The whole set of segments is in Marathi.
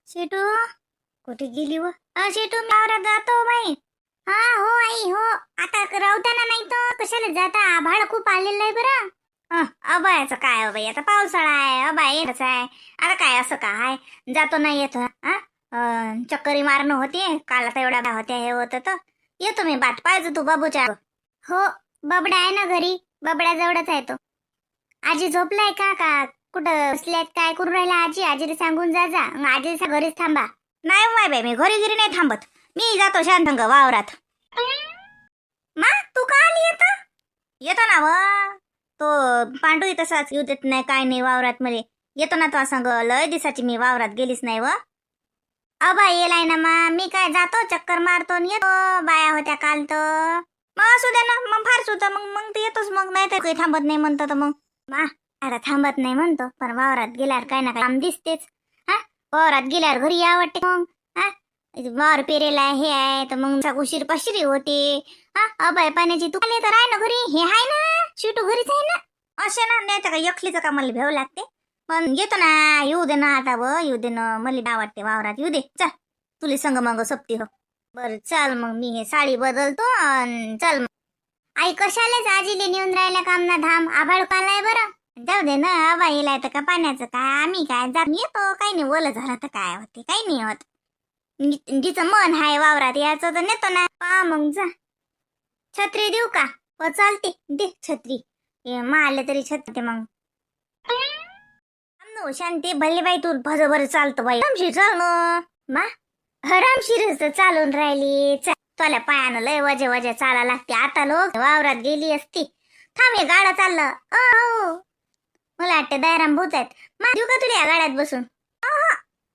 शेटू कुठे गेली व शेटू मी वावरात जातो बाई. हा हो आई हो. आता रावताना नाही तर कशाला जाता, आभाळ खूप आलेलं आहे बरं. अबायाचं काय हो बाई, आता पावसाळा आहे, अबाय येतच आहे. आता काय असं काय जातो नाही येत. चक्करी मारणं होते काल, आता एवढ्या होत्या हे होतं तर येतो मी. बात पाहिजे तू बाबूच्या. हो बबडा आहे ना घरी, बबड्या जवळच आहे तो. आजी झोपलाय का का कुठं बसल्यात, काय करू राहिला आजी? आजीला सांगून जा जा, आजीला घरीच थांबा. नाही माय बाई, मी घरी घरी नाही थांबत, मी जातो शांतंग वावरात. मा तू का आली येतो? येतो ना व तो पांडू तसाच येऊ देत नाही, काय नाही वावरात मध्ये. येतो ना तो सांग, लय दिसाची मी वावरात गेलीच नाही व. अबा येलाय ना मा, मी काय जातो चक्कर मारतो आणि येतो. बाया होत्या काल तर मग असू द्या ना, मग फारच होतं मग मग ते येतोच, मग नाही तर काही थांबत नाही म्हणतो तर मग. मा आता थांबत नाही म्हणतो, पण वावरात गेल्यावर काय ना काय काम दिसतेच. वावरात गेल्यावर घरी या वाटते मग. वावर पेरेला हे आहे तर मग उशीर पशिरी होते. अबाय पाण्याची तू तर आहे ना घरी, हे आहे ना शिटू घरीच आहे ना. असे ना, नाही तर काय एकलीचं का मला भेव लागते. पण येतो ना, येऊ दे ना आता व, येऊ दे ना, मला डाव वाटते वावरात. येऊ दे चल, तुला संग मग सोबती हो. बरं चल मग, मी हे साडी बदलतो चल मग. आई कशालाच आजीले नेऊन राहिल्या काम ना धाम, आभाळ पालाय बरं. जाऊ दे ना, आबा येलाय तर का पाण्याचं काय, आम्ही काय जात येतो, काही नाही, ओलं झालं तर काय होते, काही नाही होत. जिचं मन हाय वावरात याचं तर नेतो ना. मग जा. छत्री देऊ का? हो चालते, दे छत्री. मारले तरी छत्री मग. शांती भले बाई, तू भजभर चालतो बाई, आमशी चाल मा. हरामशीरच चालून राहिली. तुला पायानं लय वजे वजे चाला लागते. आता लोक वावरात गेली असती. थांब, हे गाडा चाललं. मला वाटतं दायराम भूत आहेत. देऊ का तुला या गाड्यात बसून?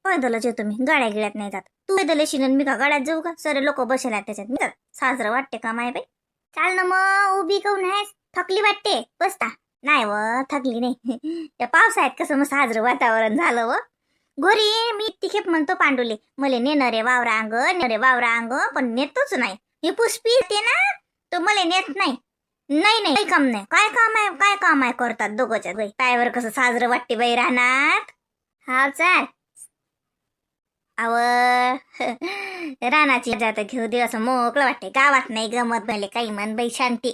पैदलच येतो मी, गाड्या गिळ्यात नाही जात. तू पैदल येशील मी का गाड्यात जाऊ का? सरे लोक बसेल त्याच्यात, मी साजरं वाटते का माय बाई? चाल ना मग, उभी काऊन आहेस? थकली वाटते, बसता. नाही व थकली नाही. त्या पावसाळ्यात कसं मग साजरं वातावरण झालं व. घरी मी तिखेप म्हणतो पांडुले, मले नेणारे वावरा अंग, नेणारे वावरा अंग, पण नेतोच नाही. हे पुष्पी ते ना, तो मला नेत नाही. नाही नाही, काही काम नाही. काय काम आहे, काय काम आहे करतात दोघंच्या बाई. पायावर कसं साजरं वाटते बाई रानात. हा चाल. अव रानाची जात घेऊ दे, असं मोकळं वाटते. गावात नाही गमत मले काही, मन बाई शांती.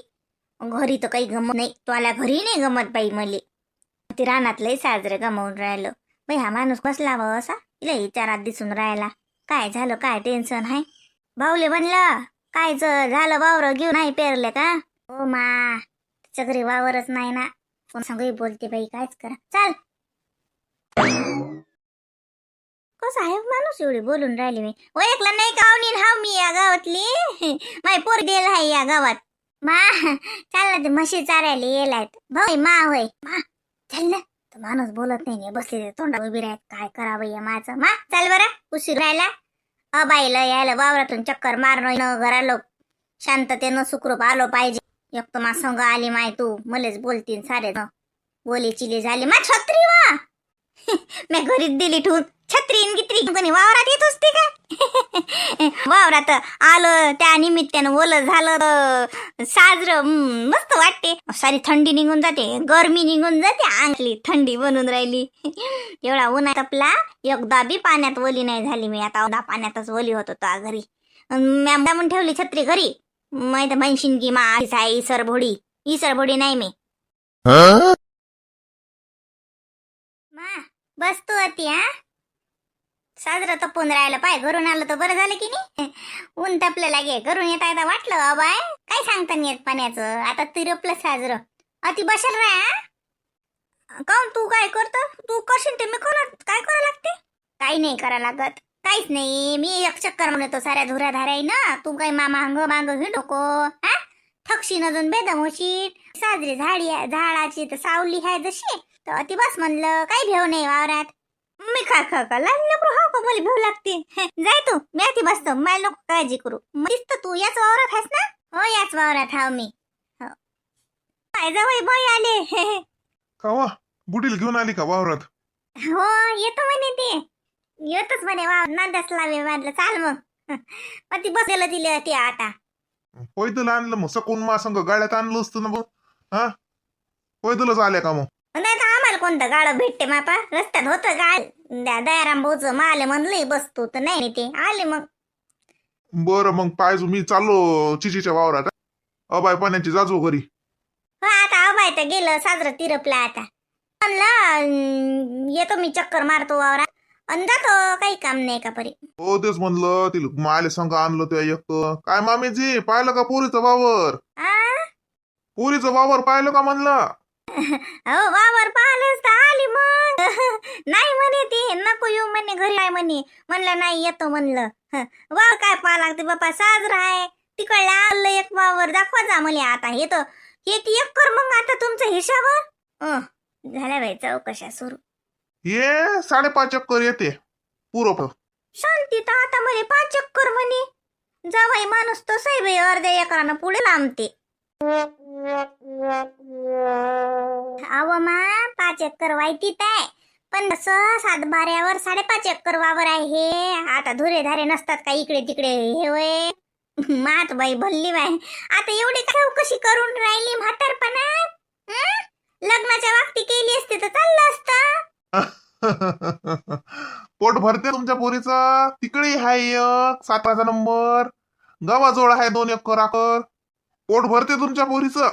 घरी तर काही गमत नाही, तुला घरी नाही गमत बाई मले. ते रानातलंही साजरं गमावून राहिलं बाई. हा माणूस कसला व असा, तिला विचारात दिसून राहिला. काय झालं, काय टेन्शन आहे? भाऊले म्हणलं काय झालं, वावर घेऊन नाही पेरले का? हो मा, तिच्या घरी वावरच नाही ना. कोण सांगू बोलते बाई, कायच करा. चाल. कसं आहे माणूस, एवढी बोलून राहिली मी. ओळखलं नाही का हाव मी या गावातली. माय पोर देल आहे या गावात. मा चाल ना, ते म्हशी चारायला येलायत भाऊ. मा होय मा, चल ना. तो माणूस बोलत नाही, बसले तोंडा उभी राहत. काय करावं या माझं. मा चाल बरं, उशीर राहिला. बाईला यायला वावरातून चक्कर मारणं, घरालो शांततेनं सुखरूप आलो पाहिजे. एक तर मा संग आली माय, तू मलेच बोलतीन सारे बोली चिली झाली. मा छत्री वा मी घरीच दिली ठेवून. छत्री गित्री कोणी वावरात येत असते का? वावरात आलं त्या निमित्तानं ओलं झालं, साजरं मस्त वाटते. सारी थंडी निघून जाते, गरमी निघून जाते, अंगली थंडी बनून राहिली. एवढा उन्हात आपला एकदा बी पाण्यात ओली नाही झाली मी. आता पाण्यातच ओली होत होतो घरी. म्हणून ठेवली छत्री घरी. माहित म्हणशीन की मा इसरभोडी, इसरभोडी नाही मी. मा बस तू होती. साजरं तपून राहिलं पाय, घरून आलं तर बरं झालं की नाही. ऊन तपलं लागे, घरून येता येता वाटलं अबाय काय सांगता नाही येत पाण्याचं. आता तिरपलं साजरं अति बसल राय. काऊन तू काय करतो, तू करशील ते मी काय करा लागते? काही नाही करा लागत, काहीच नाही. मी एक चक्कर म्हणतो साऱ्या धुऱ्या धाराई ना. तू काही मांग मांग हिंडोको थकशीन अजून बेदम होशील. साजरी झाडाची तर सावली आहे जशी, तर अति बस म्हणलं, काही भेव नाही वावरात. मी खा लहान नको हा का, मला भेव लागते. जाय तू, मी आधी बसतो, मला नको काळजी करू. दिसत तू याच वावरात आहेस ना? हो याच वावरात हाव मी. काय जावई बाई आले. कावा बुडील घेऊन आली का वावरात? हो येतो म्हणे ते, येतच म्हणे वावर नांदच लावे म्हटलं चाल मग. मग ती बसलेलं दिले ते आता. पैदल आणलं मग सकून मा संग गाड्यात आणलं असतं ना. बघ पैदलच आल्या का मग? नाही तर आम्हाला तुम्हाला कोणतं गाडं भेटते मापा? रस्त्यात होतं गाड. दयाराम भाऊचं माले म्हणलं बसतो तर नाही ते आले मग. बरं मग पाहिजे मी चाललो चिचीच्या वावरात. अबाय पाण्याची जाजो घरी. हो आता अबाय तर गेलं साजरं तिरपला आता. म्हणलं येतो मी चक्कर मारतो वावरात आणि जातो, काही काम नाही का परी. हो तेच म्हणलं तिला माले संग आणलं त्या एक. काय मामीजी पाहिलं का पोरीचं वावर? आ? पोरीचं वावर पाहिलं का म्हणलं? हो वावर पाहिलंच तर आली मग. नाही म्हणे ती नको येऊ म्हणे घरी आहे म्हणे. म्हणलं नाही येतो म्हणलं. वावर काय पाहा लागते बापा, साजरा आहे तिकडला आलं एक वावर दाखवा जा मला आता. हे तर हे ती एक कर मग आता तुमच्या हिशावर. झाल्या बाई चौकशा सुरू. ये 5.5 चक्कर येते पुरं. शांती तर आता म्हणे 5 चक्कर म्हणे. जावाई माणूस तो साहेब अर्ध्या एकरानं पुढे लांबते. अव मा 5 एकर वाईतीत आहे, पण असं 7 बाऱ्यावर 5.5 एकर वावर आहे हे. आता धुरे धारे नसतात का इकडे तिकडे हे वय. मात बाई भल्ली बाई. आता एवढी कशी करून राहिली म्हातारपणात. लग्नाच्या वागती केली असते तर चाललं असतं. पोट भरते तुमच्या पोरीचं. तिकडे हाय एक 7चा नंबर. गावाजवळ आहे 2 एकर आकर. पोट भरते तुमच्या पोरीचं.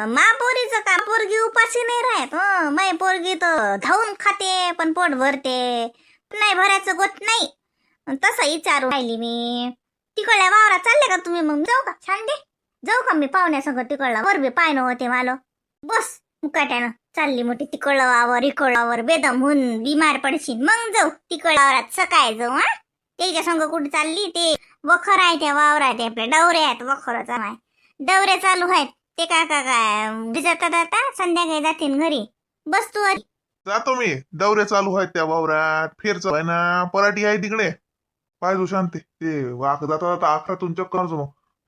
मा पोरीचं का पोरगी उपाशी नाही राहत. मै पोरगी तर धावून खाते पण पोट भरते. नाही भरायचं गोट नाही. तसं विचारू राहिली मी. तिकडल्या वावरात चालले का तुम्ही? मग जाऊ का छांडे? जाऊ का मी पाहुण्यासंग तिकडला वर बी पायनं होते मला. बस मुकाट्यानं चालली मोठी तिकडलं वावर इकडलं वावर बेदम होऊन बिमार पडशील. मग जाऊ तिकडल्या वावरात सकाळी जाऊ. त्याच्या संग कुठे चालली? ते वखर आहे त्या वावरात आपल्या डवरे आहेत. वखर चालू डवरे चालू आहेत ते काय भिजतात आता संध्याकाळी जातील घरी. बस तू जातो मी. दौरे चालू आहेत त्या वावरात. फेर चालू आहे ना. पराठी आहे तिकडे. पाहिजे शांती ते वाक जाता जाता 11 चक्कर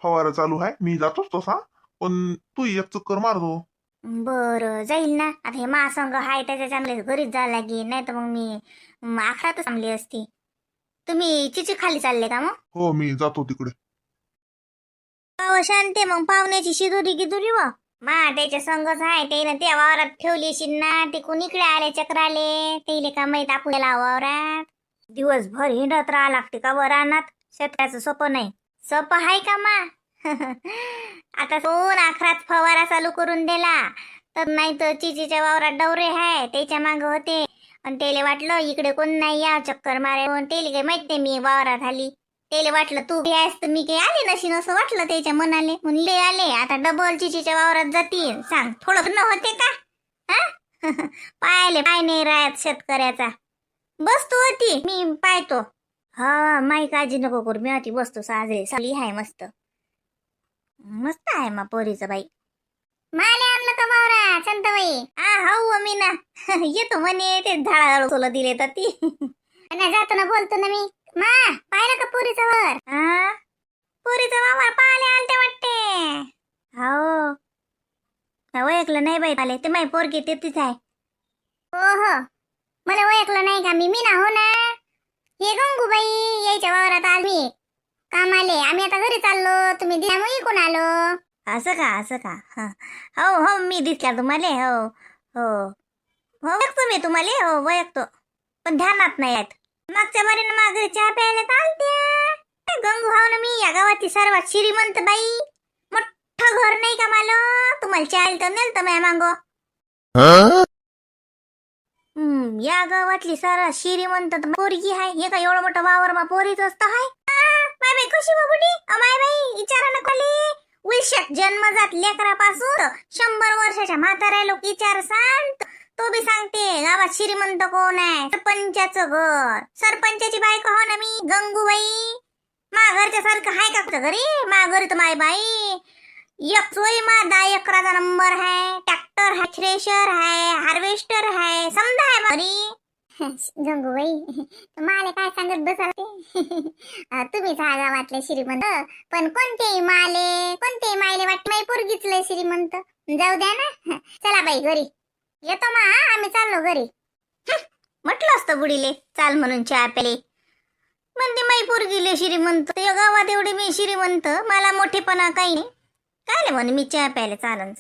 फवारा चालू आहे. मी जातोच तसा, पण तू एक चक्कर मारतो. बरं जाईल ना. आता हे महासंघ हाय त्याच्या चांगले घरीच जायला लागेल, नाही तर मग मी 11 थांबली असती. तुम्ही चिची खाली चालले का मग? हो मी जातो तिकडे. शांते मग पाहुण्याची शिदोरी गिदोरी व मा त्याच्या संघच आहे. त्यानं त्या वावरात ठेवली ना. ते कोण इकडे आले चक्र आले त्याला का माहित आपल्याला वावरात. दिवसभर हिंडत राहा लागते का वर रानात. शेतकऱ्याचं सोपं नाही. सोपं आहे का मा? आता कोण 11 फवारा चालू करून दिला तर नाही तर चिचीच्या वावरात डवरे आहे त्याच्या माग होते. आणि त्याला वाटलं इकडे कोण नाही या चक्कर मारे. त्याला काही माहित नाही मी वावरात आली. त्याला वाटलं तू बी आहेस तर मी काही आले नशीन असं वाटलं त्याच्या मनाले. म्हणले आले आता डबल चिचीच्या वावरात जातील. सांग थोडं न होते का? पाय नाही राहत शेतकऱ्याचा. बसतो होती मी पाहतो. हा माई काळजी नको करू. मी होती बसतो साजरी साली आहे मस्त. मस्त आहे मा पोरीचं बाई. माले आणलं का वावरा संतबाई? हो मी ना. येतो म्हणे ते झाडा सोला दिले तर ती. जातो ना बोलतो ना मी. मा पाहिलं का पोरीचा वर? पोरीचा वावर पाहिले आलते वाटते. हो ओळखलं नाही बाई. आले ते माई पोरगी ते तिथे आहे. हो मला ओळखलं नाही का? मी ना हो ना. हे गंगूबाई यायच्या वावरात आली काम आले. आम्ही आता घरी चाललो. तुम्ही दिल्यामुळे इकून आलो. असं का? हो मी दिसला तुम्हाला. हो ओळखतो मी तुम्हाला. हो ओळखतो पण ध्यानात नाही आहेत. मागच्या बारीनं मागे चहा प्यायला चालते. गंगू हाव ना मी. या गावाची सर्वात श्रीमंत बाई. मोठं घर नाही का मला? तुम्हाला चहा तर नेलतं माझ्या मागो. या गावातली सर्वात श्रीमंत पोरगी आहे. हे का एवढं मोठं वावर मा पोरीच असतं हाय. माय बाई कशी बाबुडी माय बाई विचारा ना खाली. उलशक जन्मजात लेकरापासून 100 वर्षाच्या म्हाताऱ्या लोक विचार सांग. तो बी सांगते गावात श्रीमंत कोण आहे. सरपंचाचं घर. सरपंचाची बायको हो ना मी गंगूबाई. मा घरच्या सारखं हाय का घरी? मा घरी तर माय बाई एक सोयी मा 10 एकराचा नंबर है. ट्रॅक्टर है, थ्रेशर है, हार्वेस्टर है, समजा है घरी. गंगूबाई माले काय सांगत बसाल? तुम्हीच हा गावातले श्रीमंत. पण कोणतेही माले वाटत माई पोरगीच लय श्रीमंत. जाऊ द्या ना. चला बाई घरी येतो मा. आम्ही चाललो घरी. म्हटलं असतं बुडीले चाल म्हणून चहा प्याले. म्हणते माई पोरगी लय श्रीमंत. या गावात एवढी मी श्रीमंत. मला मोठेपणा काही नाही. काय म्हणे मी चहा प्यायला चालन.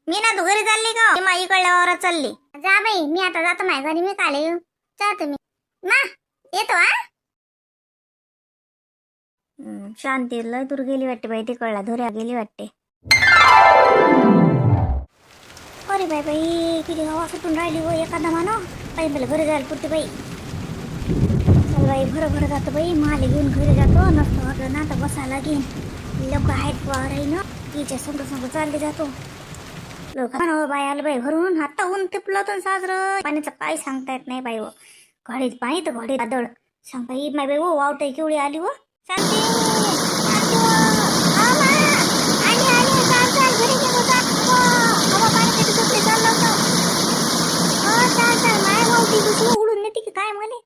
मी ना तू घरी चालली का मी इकडल्या वावरात चालली. जा बाई मी आता जातो माझ्या घरी. मी काले येऊ जा तुम्ही मा येतो हा. शांती लय दूर गेली वाटते बाई. तिकडला धुऱ्या गेली वाटते. अरे बाई बाई किती हवा सुटून राहिली हो एखादा मानो. बाई मला घरी जायला पुरते बाई. चल बाई भरभर जातो बाई. माले घेऊन घरी जातो. नसतं वाटलं ना तर बसायला घेईन. लोक आहेत वावर आहे ना तिच्या संग संग चालले जातो. लोक बाई आलं बाई भरून. आता ऊन तिपलं तर साजरं पाण्याचं काय सांगता येत नाही बाई. हो घडीत पाणी तर घडीत आदळ सांगता येत नाही बाई. हो वावटाई केवढी आली हो. शांती शांती हो. आली आली चाल चाल घरी गेलो चाल. हवा पाणी कधी सुटले चाललं होतं. चाल चाल माय वावटी दुसरी उडून नेते की काय म्हणे.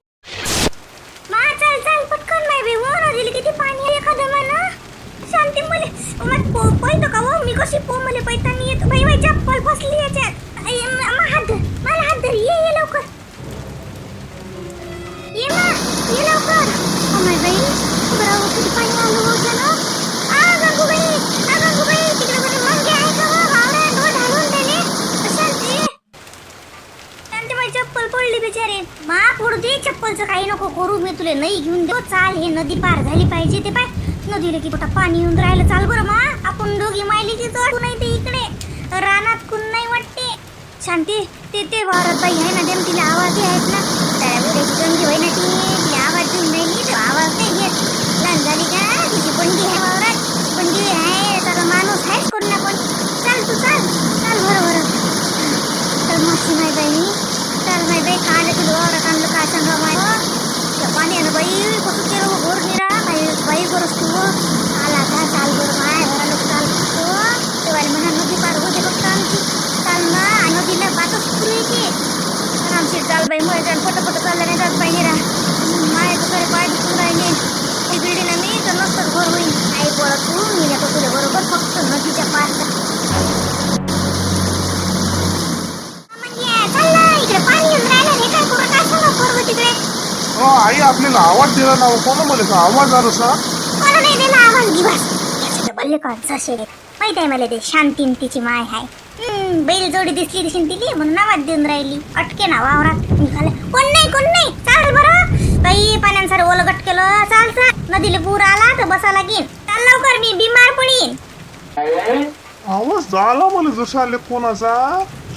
मा चाल चाल पटकन माय बाई. हो ना दिली किती पाणी एखादं म्हणा. शांती मले पैतो का हो. मी कशी पो मले पैतानी येतो बाई. बाई चप्पल फसली याच्यात. मला हात धर. ये लवकर ये मा ये लवकर. माय बाई बरं किती पाणी आलं होतं ना. गंगूबाई तिकडे बरे मंगे आहे का हो. वावरात हो ढालून दिले. शांती शांती माझी चप्पल पडली बिचारे. मा पडू दे चप्पलचं काही नको करू. मी तुला नाही घेऊन देऊ. चाल हे नदी पार झाली पाहिजे. ते पाय नदीला की कुठं पाणी येऊन राहिलं. चाल बरं मा आपण दोघी मायली की जोड नाही ते इकडे रानात कुण नाही वाटते. शांती ते वावरात बाई आहे ना देम तिला आवाज आहेत ना. त्या उद्याची गंगी होई ना ती तिला आवाज देऊन राहिली. तो आवाज नाही घेत. लहान झाली का तिची बंडी आहे वावरात. बंडी आहे सगळं माणूस आहेच कोण ना कोण. चाल तू चाल चाल बरोबर. तर मस्ती माय बाई. चाल माय बाई काल तुला वावरात आणलं काय सांगा माय. पाण्यानं बाई कसं केलं घोर निरा बाई बरंच तू आला का. चाल बरं माय घराला चाल बघतो. तेव्हा म्हणा नदी पार होते फक्त आमची. चाल ना नदीला बातच सुरू येते आमची. चाल बाई मग जाण पटपट चाललं नाही जात बाई निरा. माय दुसरे पाय दुखून राहिले. ती बिल्डिंग मी तर नसतंच घर होईल. आई बोलत तू मी नको तुला बरोबर फक्त नदीच्या पार. इकडे पाणी येऊन राहिलं हे काय करू काय सांगा बरोबर तिकडे. आई आपल्याला आवाज दिला ना. कोण मला आवाज आला सा. मला नाही दिला आवाज दिवस. बल्ले का जसे माहित आहे मला ते शांतीन तिची माय आहे. बैल जोडी दिसली दिसून तिली म्हणून आवाज देऊन राहिली. अटके ना वावरात निघाले. कोण नाही चाल बरं बाई. पाण्यासारं ओलगट केलं. चाल चाल नदीला पूर आला तर बसा लागेल. चाल लवकर मी बिमार पडीन. आवाज झाला मला जसा आले कोणाचा.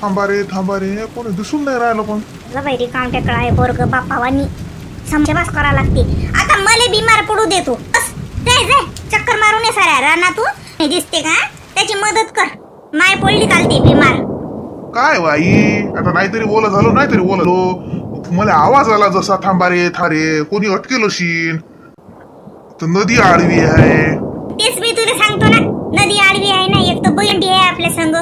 थांबा रे कोणी दिसून नाही राहिलं पण. बाई रिकाम टेकळा आहे पोरग बापावानी. समजबास करा लागते. आता मला बिमार पडू देतो बस. जाय चक्कर मारून ये साऱ्या रानातून. दिसते का त्याची मदत कर. माय पडली चालते बिमार. काय बाई आता नाहीतरी बोललो. मला आवाज आला जसा. थांबा रे कोणी अटकेल शीन. तर नदी आडवी आहे. तेच मी तुला सांगतो ना. नदी आडवी आहे ना. एक तर बैलबंडी आहे आपल्या संग.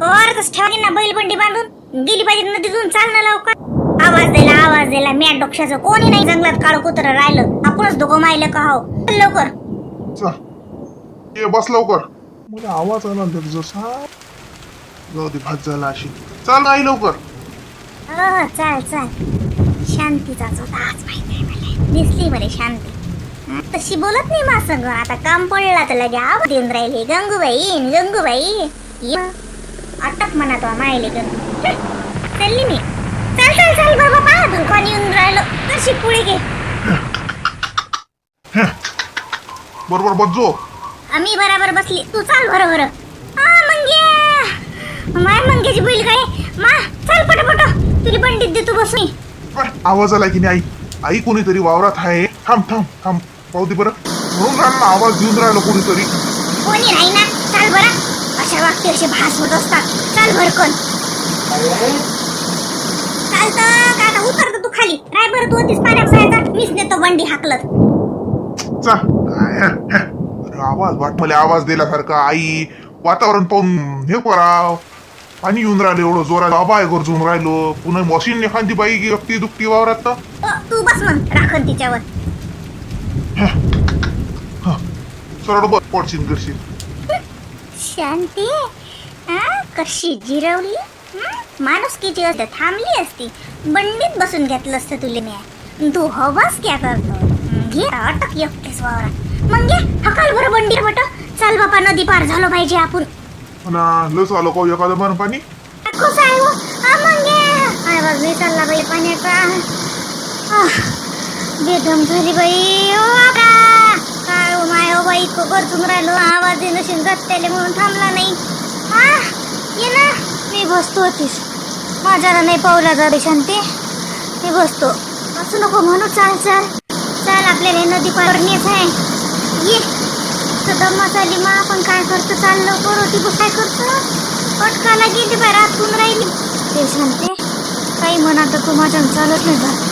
करतच ठेवली ना बैलबंडी बांधून. गेली पाहिजे नदीतून. चाल ना लवकर. आवाज दिला म्या डोक्षाचं. कोणी नाही जंगलात काळ कुत्र राहिलं. आपणच दोघं मायलं का हो. लवकर ये बस लवकर. मला आवाज आला जसा. जाऊ दे भात झाला अशी. चाल नाही लवकर. हो चाल शांतीचाच होता आज. माहिती आहे मला. दिसली मला शांती. तशी बोलत नाही मा संग. आता काम पडला तर लगे आवाज देऊन राहिले. गंगूबाई अटक म्हणा तो मायले गंगू. चालली मी. चाल बाबा पाणी येऊन राहिलं. कशी पुढे घे. बरोबर बसजो. आम्ही बराबर बसली. तू चाल बरोबर. माय मंग्याची बैल काय मा. चाल पटापट तुला पंडित देतो बसून. आवाज आला की नाही आई. कोणीतरी वावरात आहे. थांब पाहू दे बरं. म्हणून राहिला ना आवाज देऊन राहिलं कोणीतरी. कोणी नाही ना. चाल बरं. अशा वागते असे भास होत असतात. चाल भरकन. चालतं का आता उतरतो तू खाली. राय बरं तू होतीस पाण्यात जायचा. मीच नेतो बंडी हाकलत. आवाज वाट मला आवाज दिल्यासारखा. आई वातावरण पाहून हे कराव. पाणी येऊन राहिलं एवढं जोरात. बाबा गरजून राहिलो. पुन्हा मशीन एखादी बाई एकटी दुखती वावरात ना. तू बस मग राखण तिच्यावर. सरळ बस पडशील करशील. शांती कशी जिरवली. माणूस किती असते थांबली असती. बंडीत बसून घेतलं असतं तुला मी. तू हवास क्या करतो. घे अटक एकटेच वावरात. मग घे हकाल बरं बंडी बट. चाल बापा नदी पार झालो पाहिजे आपण. आणि लस आलो का एखादं बरं पाणी कसं आहे हो? मग काय बघ मी चालला बाई पाण्याचा बेदम झाली बाई ओ बाबा काय हो माय हो बाई गरजून राहिलो आवाज नशीन गत्याले म्हणून थांबला नाही ये ना मी बसतो होतीस माझ्याला नाही पावला जा शांती मी बसतो असं नको म्हणू चाल चाल चाल आपल्याला नदी पारण्याच आहे ये दम्मा चाली मा आपण काय करतो चाललो करू ती काय करतो पटकाला गेली बाय रातून राहिली ते शांते काही म्हणा तर तू माझ्या चालत नाही जा